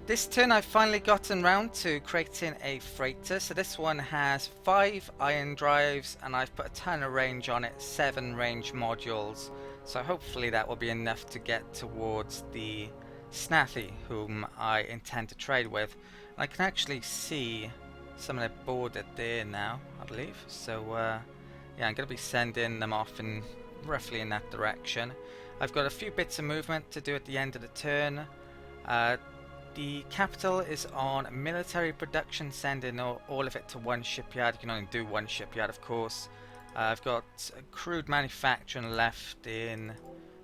This turn I've finally gotten round to creating a freighter. So this one has 5 ion drives and I've put a ton of range on it, 7 range modules. So hopefully that will be enough to get towards the Snaffy whom I intend to trade with. And I can actually see some of their border there now, I believe. So yeah, I'm going to be sending them off in roughly in that direction. I've got a few bits of movement to do at the end of the turn. The capital is on military production, sending all of it to one shipyard. You can only do one shipyard, of course. I've got crude manufacturing left in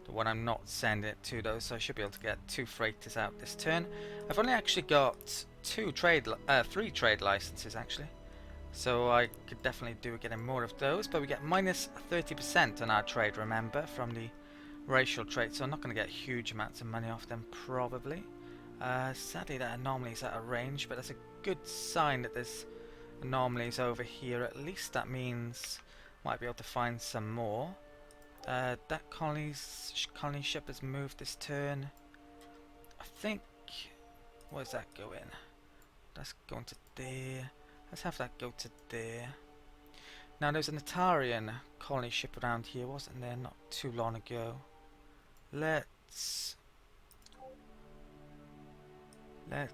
the one I'm not sending it to, though, so I should be able to get 2 freighters out this turn. I've only actually got 3 trade licenses, actually. So I could definitely do getting more of those, but we get minus 30% on our trade, remember, from the racial trait, so I'm not going to get huge amounts of money off them, probably. Sadly that anomaly's out of range, but that's a good sign that there's anomalies over here. At least that means might be able to find some more. That colony ship has moved this turn. I think, where's that going? That's going to there. Let's have that go to there. Now there's an Atarian colony ship around here, wasn't there, not too long ago. Let's I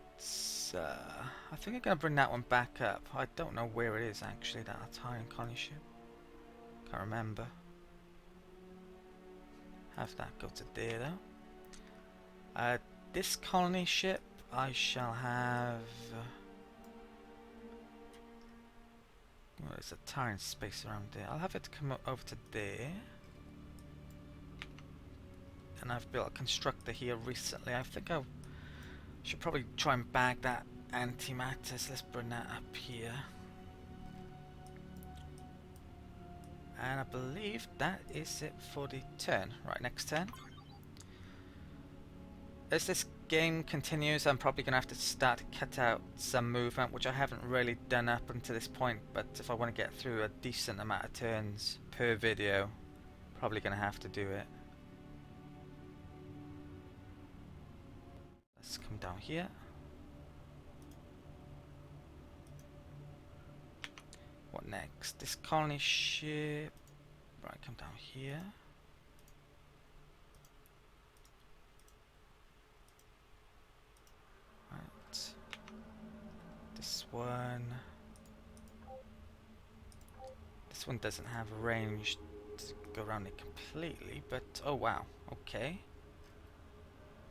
think I'm going to bring that one back up. I don't know where it is actually, that Italian colony ship. Can't remember. Have that go to there though. This colony ship I shall have... well, there's a Terran space around there. I'll have it come over to there. And I've built a constructor here recently. I think I should probably try and bag that antimatter, so let's bring that up here. And I believe that is it for the turn. Right, next turn. As this game continues, I'm probably going to have to start to cut out some movement, which I haven't really done up until this point, but if I want to get through a decent amount of turns per video, probably going to have to do it. Let's come down here. What next? This colony ship. Right, come down here. Right. This one. This one doesn't have a range to go around it completely, but oh wow, okay.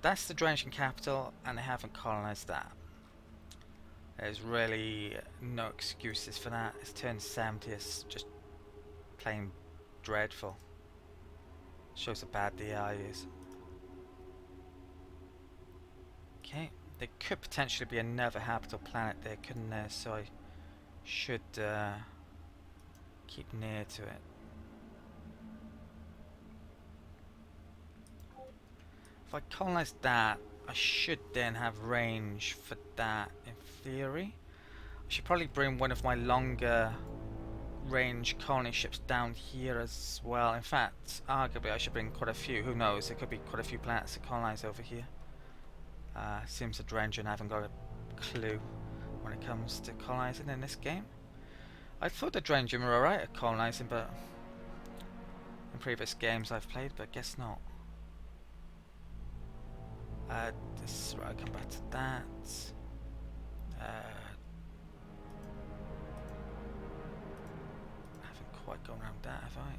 That's the drenching capital, and they haven't colonized that. There's really no excuses for that. It's turn 70 is just plain dreadful. Shows how bad the AI is. Okay, there could potentially be another habitable planet there, couldn't there? So I should keep near to it. If I colonize that, I should then have range for that in theory. I should probably bring one of my longer range colony ships down here as well. In fact, arguably I should bring quite a few. Who knows, there could be quite a few planets to colonize over here. Seems the Drengen haven't got a clue when it comes to colonizing in this game. I thought the Drengen were alright at colonizing, but in previous games I've played, but guess not. This, right, I'll come back to that. I haven't quite gone around that, have I?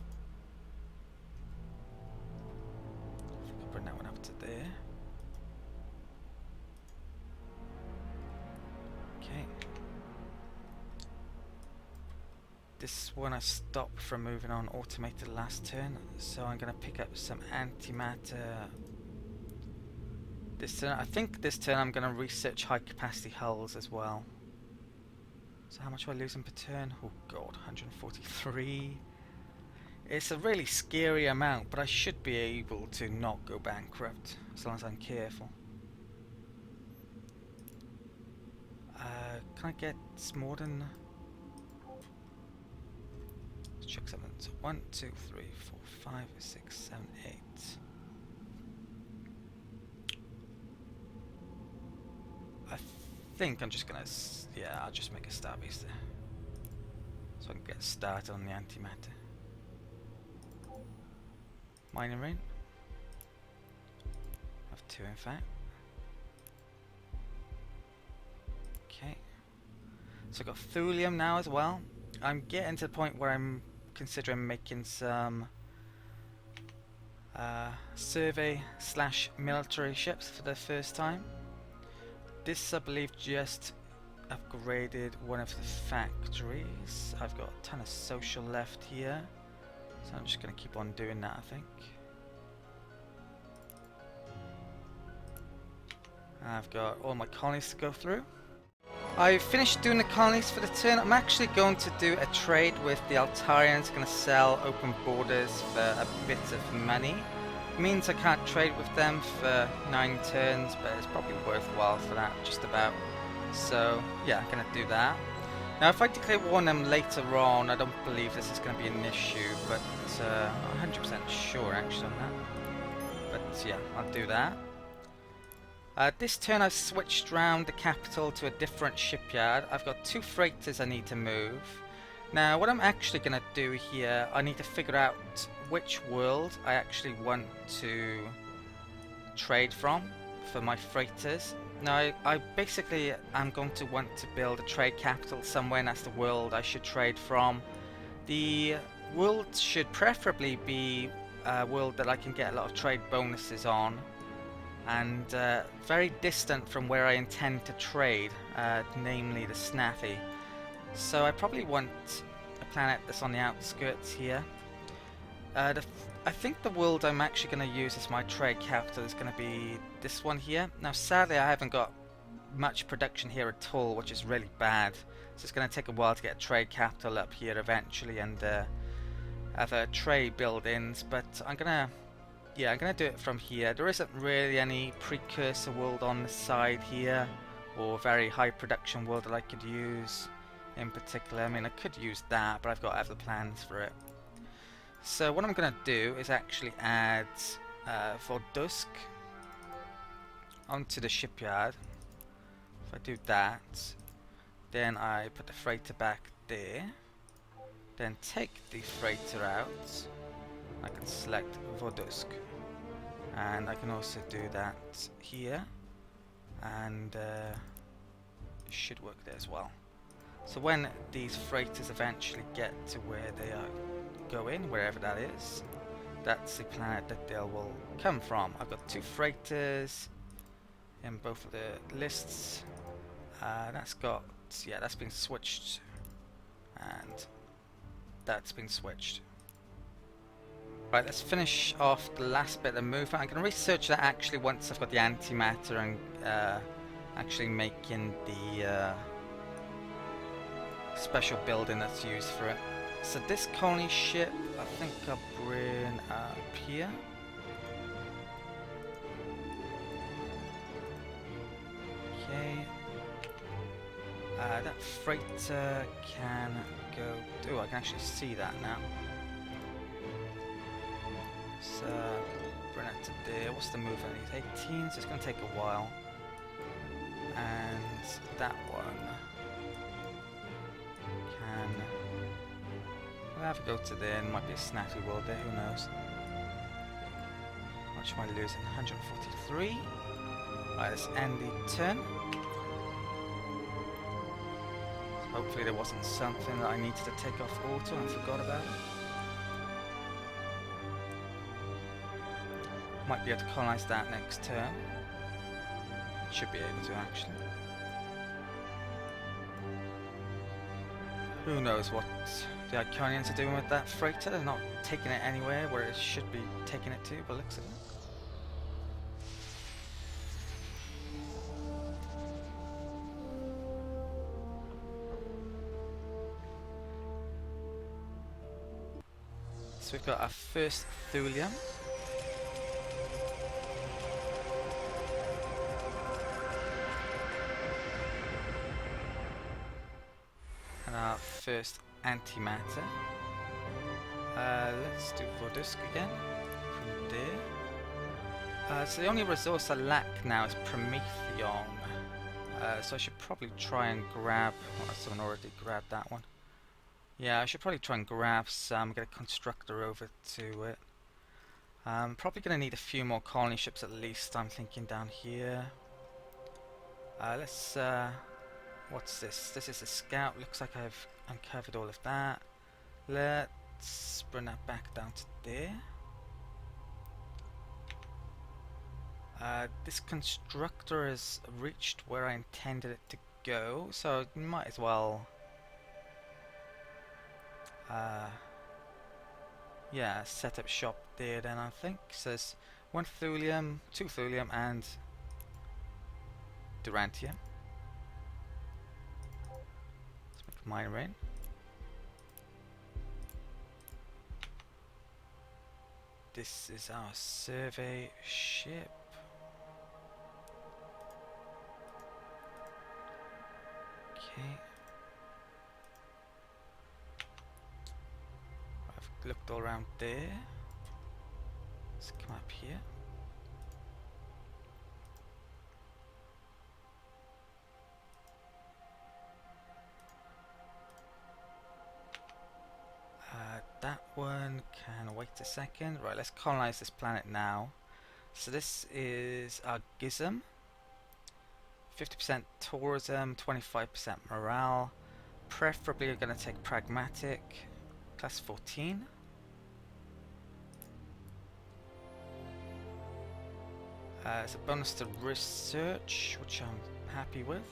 I think I'll bring that one up to there. Okay. This one I stopped from moving on automated last turn, so I'm going to pick up some antimatter. This turn, I think this turn I'm going to research high capacity hulls as well. So how much am I losing per turn? Oh god, 143. It's a really scary amount, but I should be able to not go bankrupt as long as I'm careful. Can I get more than... let's check something. So 1, 2, 3, 4, 5, 6, 7, 8. I think I'm just gonna, yeah, I'll just make a starbase there. So I can get started on the antimatter. Mining rain. I have 2 in fact. Okay. So I've got thulium now as well. I'm getting to the point where I'm considering making some survey / military ships for the first time. This I believe just upgraded one of the factories. I've got a ton of social left here, so I'm just going to keep on doing that, I think. I've got all my colonies to go through. I've finished doing the colonies for the turn. I'm actually going to do a trade with the Altarians. Going to sell open borders for a bit of money. It means I can't trade with them for 9 turns, but it's probably worthwhile for that, just about. So yeah, I'm going to do that. Now if I declare war on them later on, I don't believe this is going to be an issue, but I'm 100% sure actually on that. But yeah, I'll do that. This turn I've switched round the capital to a different shipyard. I've got 2 freighters I need to move. Now what I'm actually going to do here, I need to figure out which world I actually want to trade from for my freighters. Now I basically am going to want to build a trade capital somewhere, and that's the world I should trade from. The world should preferably be a world that I can get a lot of trade bonuses on, and very distant from where I intend to trade, namely the Snaffy. So I probably want a planet that's on the outskirts here. I think the world I'm actually going to use as my trade capital is going to be this one here. Now sadly I haven't got much production here at all, which is really bad. So it's going to take a while to get a trade capital up here eventually and have trade buildings, but I'm going to do it from here. There isn't really any precursor world on the side here, or very high production world that I could use in particular. I mean, I could use that, but I've got other plans for it. So what I'm going to do is actually add Vordusk onto the shipyard. If I do that, then I put the freighter back there, then take the freighter out. I can select Vordusk, and I can also do that here, and it should work there as well. So when these freighters eventually get to where they are going, wherever that is, that's the planet that they will come from. I've got 2 freighters in both of the lists. That's been switched, and that's been switched. Right, let's finish off the last bit of the movement. I'm going to research that actually once I've got the antimatter and actually making the special building that's used for it. So this colony ship, I think I'll bring up here. Okay. That freighter can go... Oh, I can actually see that now. So, bring it to there. What's the movement? It's 18, so it's going to take a while. And that one can... We'll have to go to there, and there might be a snaffy world there, who knows. How much am I losing? 143. Right, let's end the turn. So hopefully there wasn't something that I needed to take off auto and forgot about it. Might be able to colonize that next turn. Should be able to actually. Who knows what the Iconians are doing with that freighter? They're not taking it anywhere where it should be taking it to, but looks at it. So we've got our first thulium. And our first antimatter. Let's do Vordusk again from there. So the only resource I lack now is Prometheon. So I should probably try and grab... Oh, someone already grabbed that one. Yeah, I should probably try and grab some, get a constructor over to it. Probably going to need a few more colony ships at least, I'm thinking down here. Let's... what's this? This is a scout. Looks like I've uncovered all of that. Let's bring that back down to there. This constructor has reached where I intended it to go, so I might as well... yeah, set up shop there then, I think. So there's 1 thulium, 2 thulium and durantium. Let's make a miner in. This is our survey ship. Okay. I've looked all around there. Let's come up here. That one can wait a second. Right, let's colonize this planet now. So this is our Gizm. 50% tourism, 25% morale. Preferably we're going to take pragmatic. Class 14. It's a bonus to research, which I'm happy with.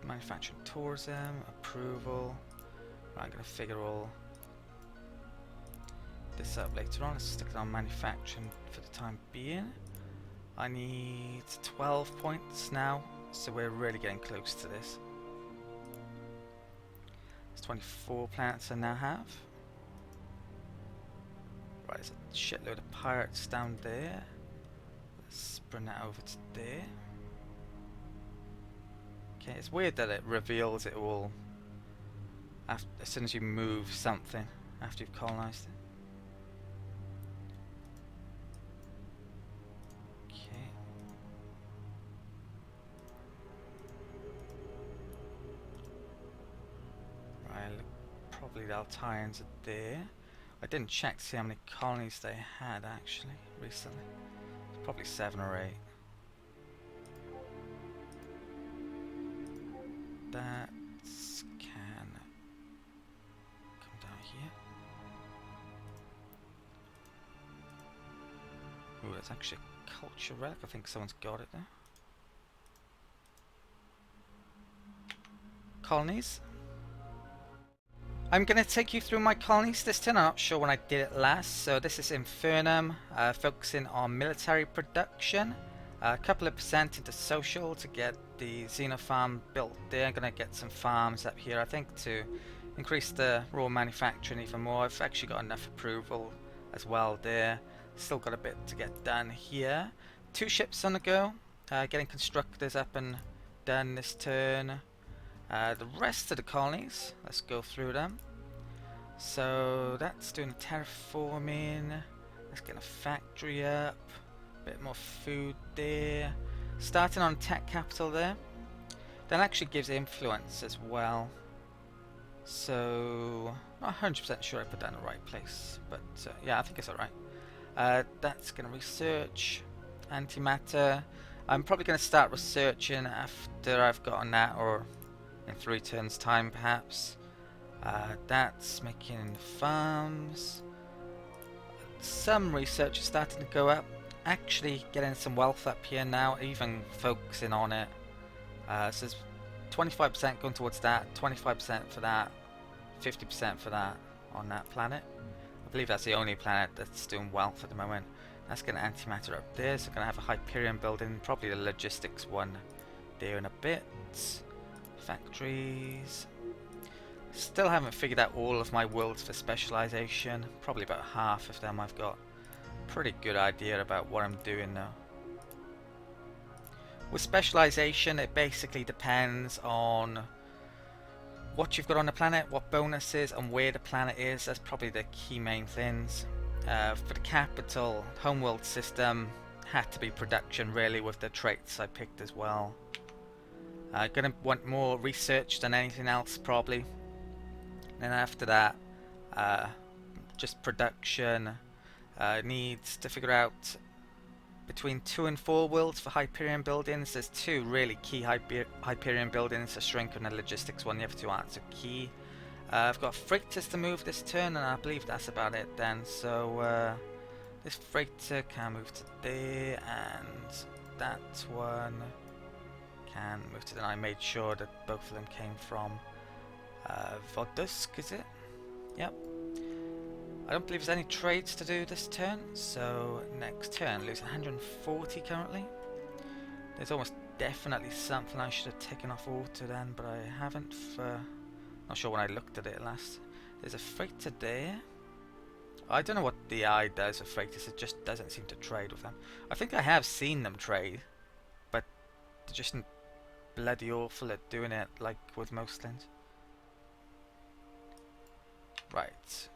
Manufacturing tourism, approval. Right, I'm going to figure all this up later on. Let's stick it on manufacturing for the time being. I need 12 points now, so we're really getting close to this. There's 24 planets I now have. Right, there's a shitload of pirates down there. Let's bring that over to there. Okay, it's weird that it reveals it all after, as soon as you move something after you've colonized it. Okay. Right, look, probably the Altarians are there. I didn't check to see how many colonies they had actually recently. It's probably 7 or 8. That can come down here. Ooh, that's actually a culture relic. I think someone's got it there. Colonies. I'm going to take you through my colonies this turn. I'm not sure when I did it last. So this is Infernum, focusing on military production. A couple of percent into social to get the Xenofarm built there. I'm going to get some farms up here, I think, to increase the raw manufacturing even more. I've actually got enough approval as well there. Still got a bit to get done here. 2 ships on the go. Getting constructors up and done this turn. The rest of the colonies, let's go through them. So that's doing terraforming. Let's get a factory up. Bit more food there. Starting on tech capital there. That actually gives influence as well. So not 100% sure I put that in the right place, but yeah, I think it's alright. That's going to research antimatter. I'm probably going to start researching after I've gotten that, or in 3 turns time perhaps. That's making farms. Some research is starting to go up. Actually getting some wealth up here now, even focusing on it. So there's 25% going towards that, 25% for that, 50% for that on that planet. I believe that's the only planet that's doing wealth at the moment. That's going to antimatter up there, so going to have a Hyperion building, probably the logistics one there in a bit. Factories. Still haven't figured out all of my worlds for specialization. Probably about half of them I've got. Pretty good idea about what I'm doing now. With specialization, it basically depends on what you've got on the planet, what bonuses, and where the planet is. That's probably the key main things. For the capital, homeworld system, had to be production really with the traits I picked as well. Gonna want more research than anything else probably. Then after that, just production. Needs to figure out between 2 and 4 worlds for Hyperion buildings. There's 2 really key Hyperion buildings, a shrink and a logistics one. The other 2 aren't so key. I've got freighters to move this turn, and I believe that's about it then. So this freighter can move to there, and that one can move to there. I made sure that both of them came from Vodusk, is it? Yep. I don't believe there's any trades to do this turn, so next turn, lose 140 currently. There's almost definitely something I should have taken off auto then, but I haven't for... Not sure when I looked at it last. There's a freighter there. I don't know what the eye does with freighters, it just doesn't seem to trade with them. I think I have seen them trade, but they're just bloody awful at doing it, like with most things. Right.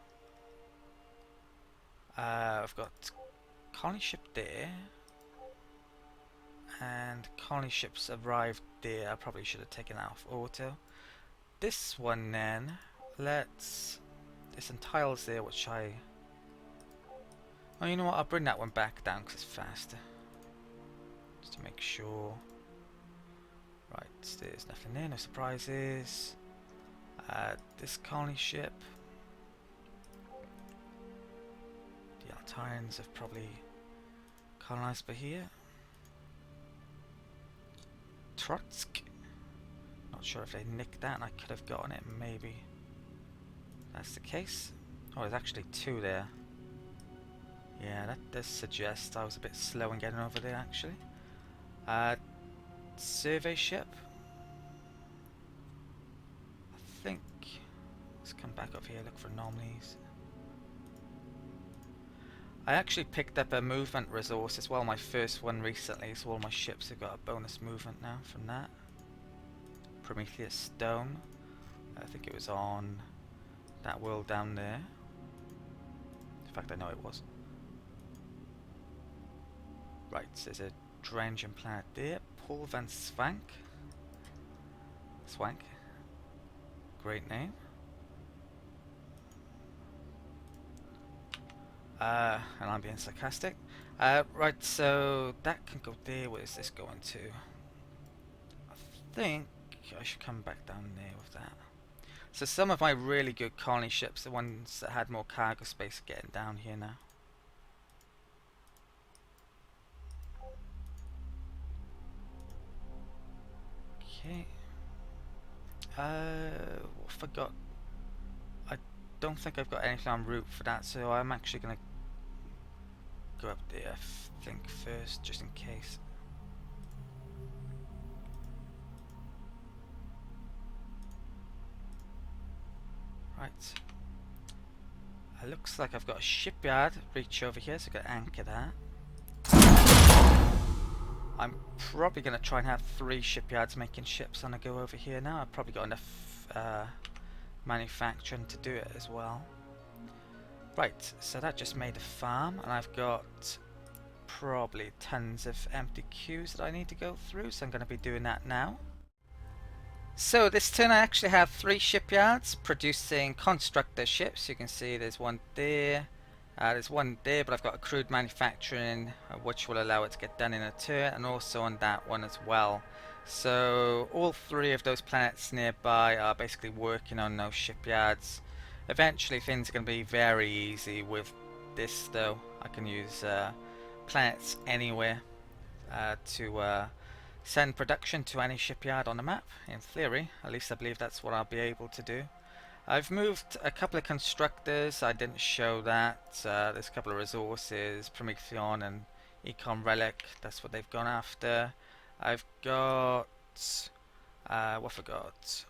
I've got colony ship there, and colony ships arrived there. I probably should have taken that off auto. This one then, there's some tiles there which oh, you know what, I'll bring that one back down because it's faster, just to make sure. Right, there's nothing there, no surprises. This colony ship, the Altarians have probably colonized by here. Trotsk, not sure if they nicked that and I could have gotten it, maybe. That's the case. Oh, there's actually 2 there. Yeah, that does suggest I was a bit slow in getting over there actually. Survey ship. I think, let's come back up here, look for anomalies. I actually picked up a movement resource as well, my first one recently, so all my ships have got a bonus movement now from that. Prometheus Stone. I think it was on that world down there. In fact, I know it was. Right, so there's a Drengen planet there. Paul van Swank. Swank. Great name. And I'm being sarcastic. Right, so that can go there. Where is this going to? I think I should come back down there with that. So some of my really good colony ships, the ones that had more cargo space, are getting down here now. Okay. Forgot. I don't think I've got anything en route for that, so I'm actually gonna go up there, I think, first, just in case. Right. It looks like I've got a shipyard reach over here, so I've got to anchor that. I'm probably going to try and have 3 shipyards making ships on a go over here now. I've probably got enough manufacturing to do it as well. Right, so that just made a farm, and I've got probably tons of empty queues that I need to go through, so I'm going to be doing that now. So this turn I actually have 3 shipyards producing constructor ships. You can see there's one there, there's one there, but I've got a crude manufacturing which will allow it to get done in a turn, and also on that one as well. So all 3 of those planets nearby are basically working on those shipyards. Eventually things are going to be very easy with this though. I can use planets anywhere to send production to any shipyard on the map, in theory. At least I believe that's what I'll be able to do. I've moved a couple of constructors, I didn't show that. There's a couple of resources, Prometheon and Econ Relic, that's what they've gone after. I've got... what I forgot?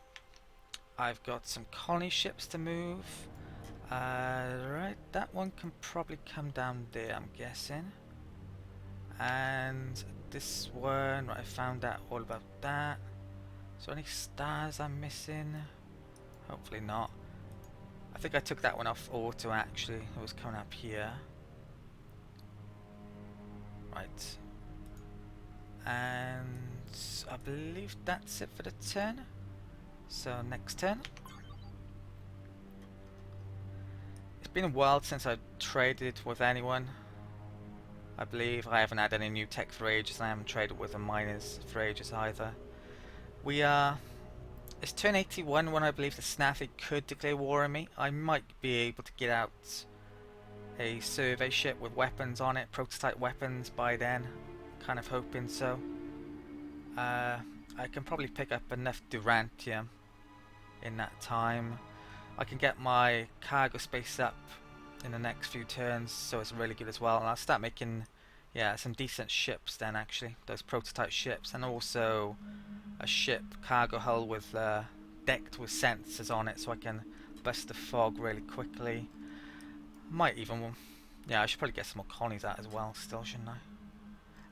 I've got some colony ships to move. Right, that one can probably come down there, I'm guessing. And this one, right, I found out all about that. Is there any stars I'm missing? Hopefully not. I think I took that one off auto actually. It was coming up here. Right. And I believe that's it for the turn. So next turn. It's been a while since I traded with anyone. I believe I haven't had any new tech for ages, and I haven't traded with the miners for ages either. We are... It's turn 81 when I believe the Snaffy could declare war on me. I might be able to get out a survey ship with weapons on it, prototype weapons by then. Kind of hoping so. I can probably pick up enough Durantium in that time. I can get my cargo space up in the next few turns, so it's really good as well. And I'll start making, yeah, some decent ships then actually. Those prototype ships, and also a ship cargo hull with decked with sensors on it, so I can bust the fog really quickly. Might even, yeah, I should probably get some more colonies out as well still, shouldn't I?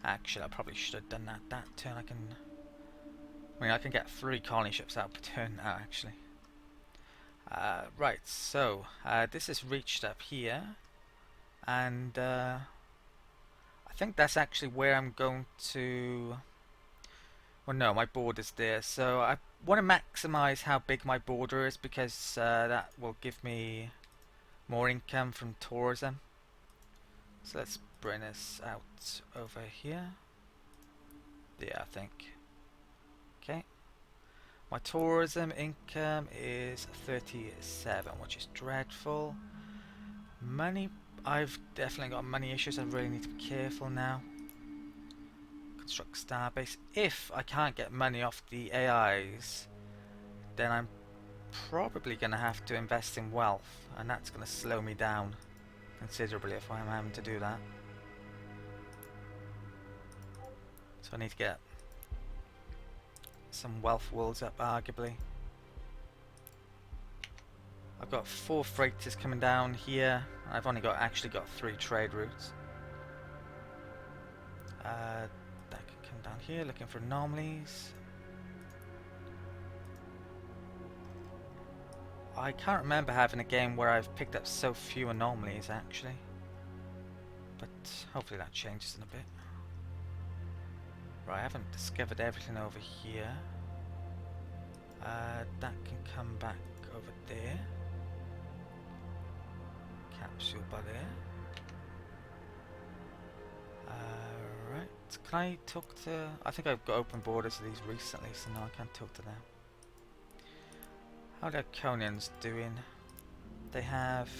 Actually, I probably should have done that turn. I can get 3 colony ships out per turn now actually. Right, so this is reached up here, and I think that's actually where I'm going to... Well, no, my border's there, so I want to maximize how big my border is, because that will give me more income from tourism. So let's bring this out over here. Yeah, I think. Okay. My tourism income is 37, which is dreadful. Money, I've definitely got money issues. I really need to be careful now. Construct starbase. If I can't get money off the AIs, then I'm probably going to have to invest in wealth, and that's going to slow me down considerably if I'm having to do that. So I need to get some wealth walls up, arguably. I've got 4 freighters coming down here. I've only actually got 3 trade routes. That can come down here, looking for anomalies. I can't remember having a game where I've picked up so few anomalies actually, but hopefully that changes in a bit. Right, I haven't discovered everything over here. That can come back over there. Capsule by there. Right, can I talk to... I think I've got open borders to these recently, so no, I can't talk to them. How are the Conians doing? They have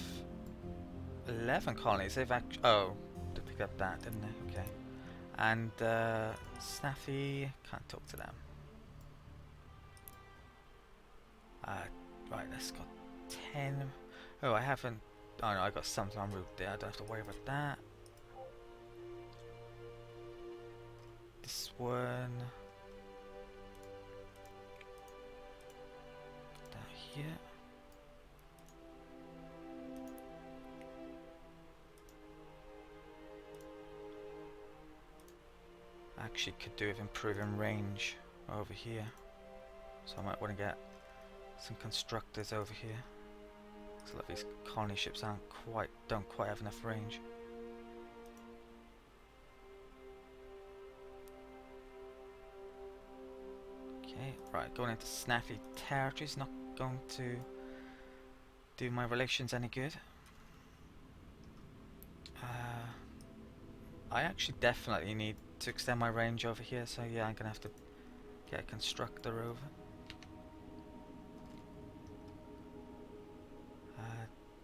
11 colonies. They've actually... Oh, they picked up that, didn't they? Okay. And Snaffy, can't talk to them. Right, that's got 10. Oh, I haven't... Oh no, I got something en route there. I don't have to worry about that. This one... Down here. Actually could do with improving range over here. So I might want to get some constructors over here. So that these colony ships don't quite have enough range. Okay, right, going into snaffy territory is not going to do my relations any good. I actually definitely need to extend my range over here, so yeah, I'm gonna have to get a constructor over.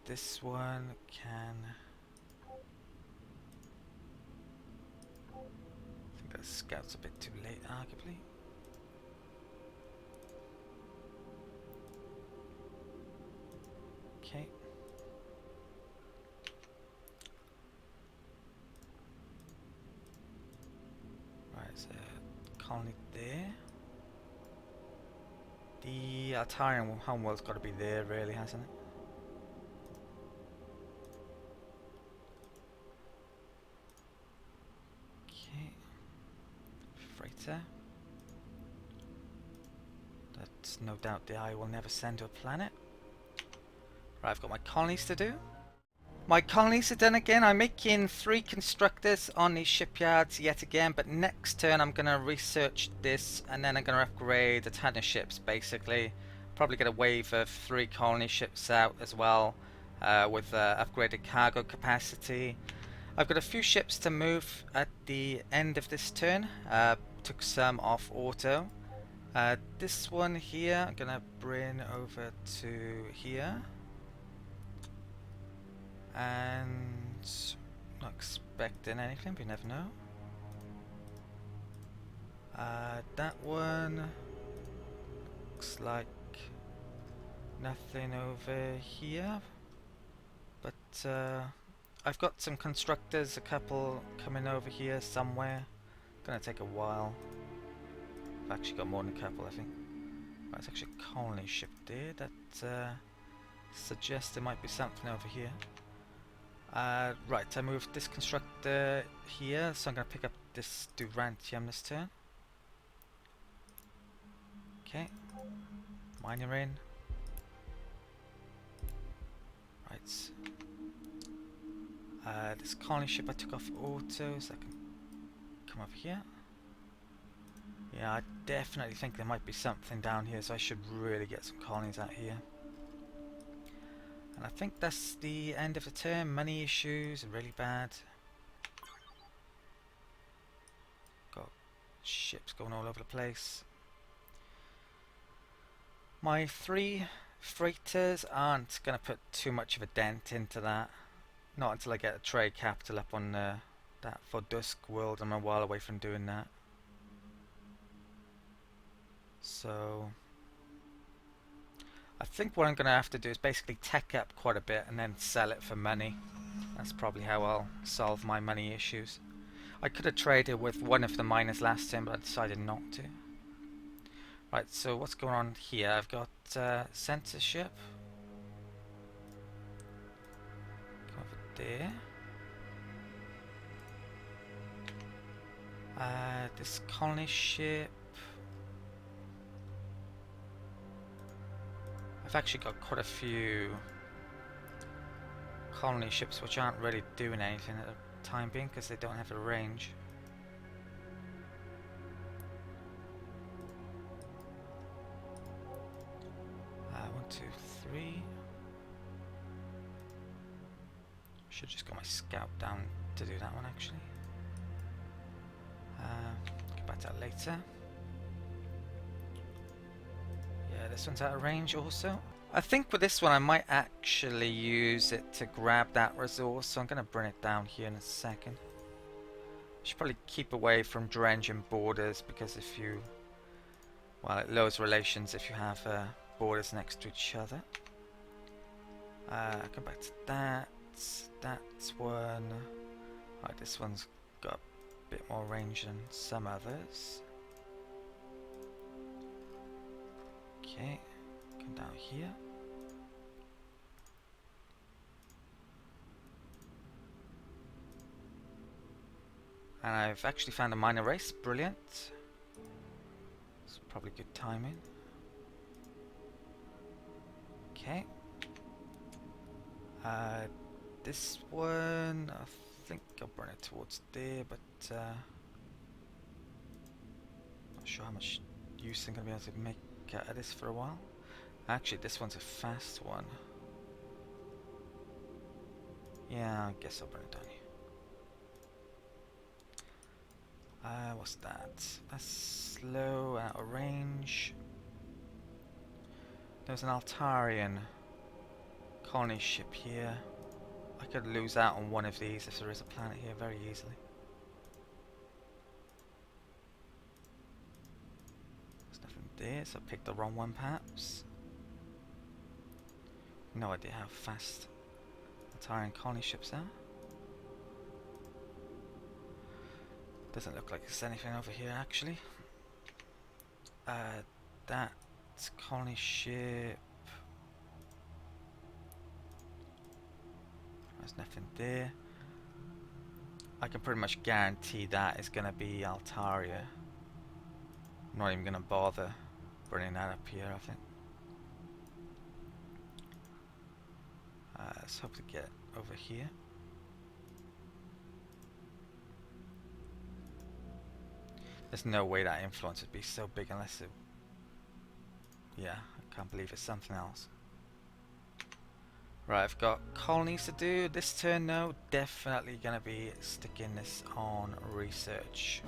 This one can... I think that scout's a bit too late, arguably. Okay. Right, there's a colony there. The Altarian homeworld's got to be there, really, hasn't it? Okay. Freighter. That's no doubt the eye will never send to a planet. Right, I've got my colonies to do. My colonies are done again. I'm making 3 constructors on these shipyards yet again, but next turn I'm going to research this and then I'm going to upgrade a ton of ships basically. Probably get a wave of 3 colony ships out as well with upgraded cargo capacity. I've got a few ships to move at the end of this turn. Took some off auto. This one here I'm going to bring over to here. And not expecting anything, but you never know. That one looks like nothing over here, but I've got some constructors, a couple coming over here somewhere. Gonna take a while. I've actually got more than a couple, I think. Right, it's actually a colony ship there that suggests there might be something over here. Right, I moved this constructor here, so I'm going to pick up this Durantium this turn. Okay, miner in. Right, this colony ship I took off auto, so I can come over here. Yeah, I definitely think there might be something down here, so I should really get some colonies out here. And I think that's the end of the turn. Money issues are really bad. Got ships going all over the place. My 3 freighters aren't going to put too much of a dent into that. Not until I get a trade capital up on that for Dusk world. I'm a while away from doing that. So I think what I'm going to have to do is basically tech up quite a bit and then sell it for money. That's probably how I'll solve my money issues. I could have traded with one of the miners last time, but I decided not to. Right, so what's going on here? I've got censorship. Come over there. This colony ship. I've actually got quite a few colony ships which aren't really doing anything at the time being because they don't have a range. One, two, three. Should just got my scout down to do that one actually. Get back to that later. Yeah, this one's out of range also. I think with this one I might actually use it to grab that resource, so I'm going to bring it down here in a second. Should probably keep away from drenching borders because if you, well, it lowers relations if you have borders next to each other. Come back to that. That's one. Right, this one's got a bit more range than some others. Okay, come down here. And I've actually found a minor race, brilliant. It's probably good timing. Okay. This one, I think I'll burn it towards there, but not sure how much use I'm going to be able to make out of this for a while. Actually, this one's a fast one. Yeah, I guess I'll burn it down here. What's that? That's slow, out of range. There's an Altarian colony ship here. I could lose out on one of these if there is a planet here very easily. There's nothing there, so I picked the wrong one perhaps. No idea how fast Altarian colony ships are. Doesn't look like there's anything over here actually. That's colony ship. There's nothing there. I can pretty much guarantee that is going to be Altaria. I'm not even going to bother bringing that up here, I think. Let's hope to get over here. There's no way that influence would be so big unless it... Yeah, I can't believe it's something else. Right, I've got colonies to do this turn now. Definitely gonna be sticking this on research.